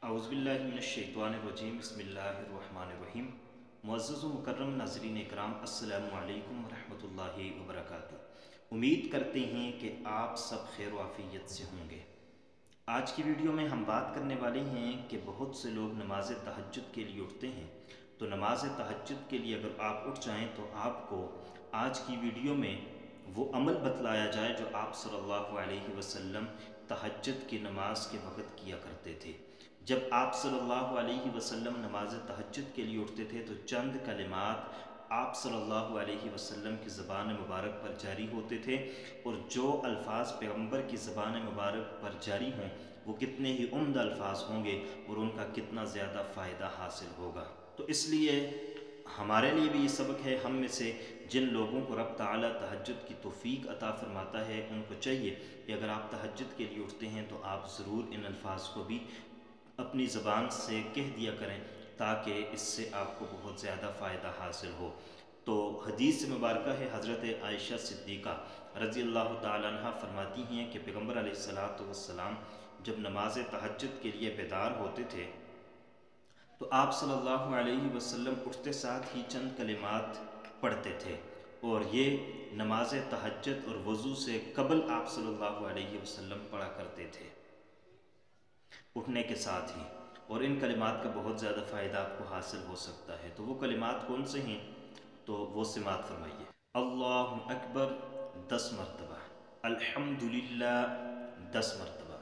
औज़ुबिल्लाहि मिनश्शैतानिर्रजीम बिस्मिल्लाहिर्रहमानिर्रहीम। मुअज़्ज़ज़ व मुकर्रम नाज़रीन इकराम, अस्सलामु अलैकुम वरहमतुल्लाहि वबरकातुहू। उम्मीद करते हैं कि आप सब खैर व आफ़ियत से होंगे। आज की वीडियो में हम बात करने वाले हैं कि बहुत से लोग नमाज तहज्जुद के लिए उठते हैं। तो नमाज तहज्जुद के लिए अगर आप उठ जाएं तो आपको आज की वीडियो में वो अमल बतलाया जाए जो आप सल्लल्लाहु अलैहि वसल्लम तहज्जुद की नमाज के वक़्त किया करते थे। जब आप सल्लल्लाहु अलैहि वसल्लम नमाज तहज्जुद के लिए उठते थे तो चंद कलिमात आप सल्लल्लाहु अलैहि वसल्लम की ज़बान मुबारक पर जारी होते थे, और जो अल्फाज पैगम्बर की ज़बान मुबारक पर जारी हों वो कितने ही उम्दा अल्फाज होंगे और उनका कितना ज़्यादा फ़ायदा हासिल होगा। तो इसलिए हमारे लिए भी ये सबक है। हम में से जिन लोगों को रब ताला तहज्जुद की तौफ़ीक अता फ़रमाता है उनको चाहिए कि अगर आप तहज्जुद के लिए उठते हैं तो आप ज़रूर इन अल्फाज को भी अपनी ज़बान से कह दिया करें, ताकि इससे आपको बहुत ज़्यादा फ़ायदा हासिल हो। तो हदीस मुबारक है, हज़रत आयशा सिद्दीक़ा रज़ी अल्लाह ताला अन्हा फरमाती हैं कि पैगम्बर अलैहिस्सलातु वस्सलाम जब नमाज तहज्जुद के लिए बेदार होते थे तो आप सल्लल्लाहु अलैहि वसल्लम उठते साथ ही चंद कलिमात पढ़ते थे, और ये नमाज तहज्जुद और वज़ू से कबल आप सल्लल्लाहु अलैहि वसल्लम पढ़ा करते थे उठने के साथ ही। और इन कलिमात का बहुत ज़्यादा फ़ायदा आपको हासिल हो सकता है। तो वो कलिमात कौन से हैं, तो वो सिमात फरमाइए। अल्लाहु अकबर 10 मरतबा, अल्हम्दुलिल्लाह 10 मरतबा,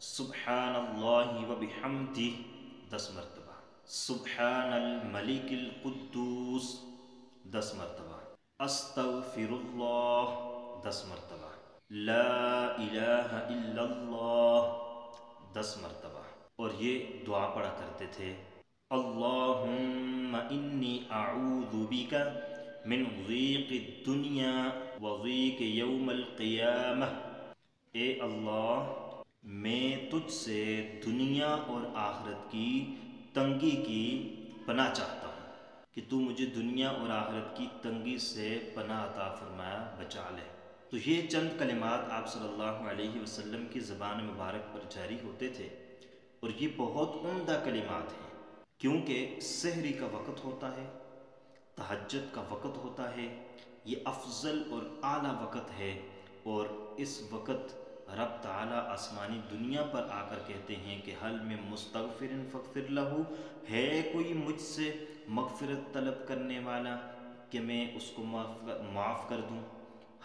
सुब्हानल्लाहि व बिहम्दिही 10 मरतबा, सुब्हानल मलिकिल कुद्दूस 10 मरतबा, अस्तगफिरुल्लाह 10 मरतबा, ला इलाहा इल्लल्लाह 10 मरतबा। और ये दुआ पढ़ा करते थे, अल्लाहुम्मा इन्नी अऊज़ु बिका मिन ज़ीक़िद दुनिया व ज़ीक़ यौमिल क़ियामह। ए अल्लाह, मैं तुझसे दुनिया और आखिरत की तंगी की पनाह चाहता हूँ कि तू मुझे दुनिया और आखिरत की तंगी से पनाह अता फरमाया, बचा ले। तो ये चंद कलिमात आप सल्लल्लाहु अलैहि वसल्लम की ज़बान मुबारक पर जारी होते थे, और ये बहुत उम्दा कलिमात हैं, क्योंकि सहरी का वक़्त होता है, तहज्जुद का वक़्त होता है। ये अफजल और आला वक़्त है, और इस वक़्त रब ताला आसमानी दुनिया पर आकर कहते हैं कि हल में मुस्तगफिरिन फ़ग़फ़िर लहू, है कोई मुझसे मग़फ़िरत तलब करने वाला कि मैं उसको माफ़ कर दूँ।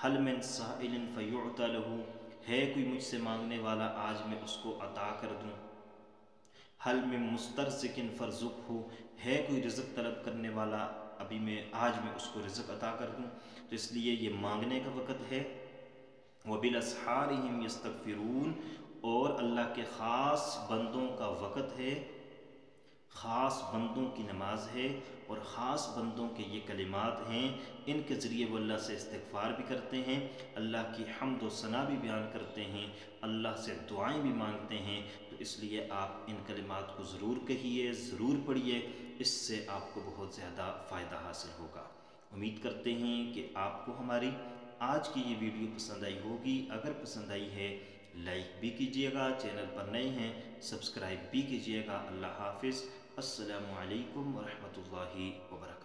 हल मिन साइलिन फ़युअता लहू, है कोई मुझसे मांगने वाला आज मैं उसको अता कर दूँ। हल में मुस्तरज़िकिन फ़रज़ुक़हू, है कोई रिज़्क़ तलब करने वाला अभी मैं आज मैं उसको रिज़्क़ अता कर दूँ। तो इसलिए ये मांगने का वक़्त है। वबिल अस्हारिहिम यस्तग़फ़िरून, और अल्लाह के ख़ास बंदों का वक़्त है, ख़ास बंदों की नमाज है, और ख़ास बंदों के ये कलिमात हैं। इनके ज़रिए वो अल्लाह से इस्तिग़फ़ार भी करते हैं, अल्लाह की हम्द व सना भी बयान करते हैं, अल्लाह से दुआएं भी मांगते हैं। तो इसलिए आप इन कलिमात को ज़रूर कहिए, ज़रूर पढ़िए, इससे आपको बहुत ज़्यादा फ़ायदा हासिल होगा। उम्मीद करते हैं कि आपको हमारी आज की ये वीडियो पसंद आई होगी। अगर पसंद आई है लाइक भी कीजिएगा, चैनल पर नए हैं सब्सक्राइब भी कीजिएगा। अल्लाह हाफ़िज़। अस्सलामु अलैकुम वरहमतुल्लाहि वबरकातुहू।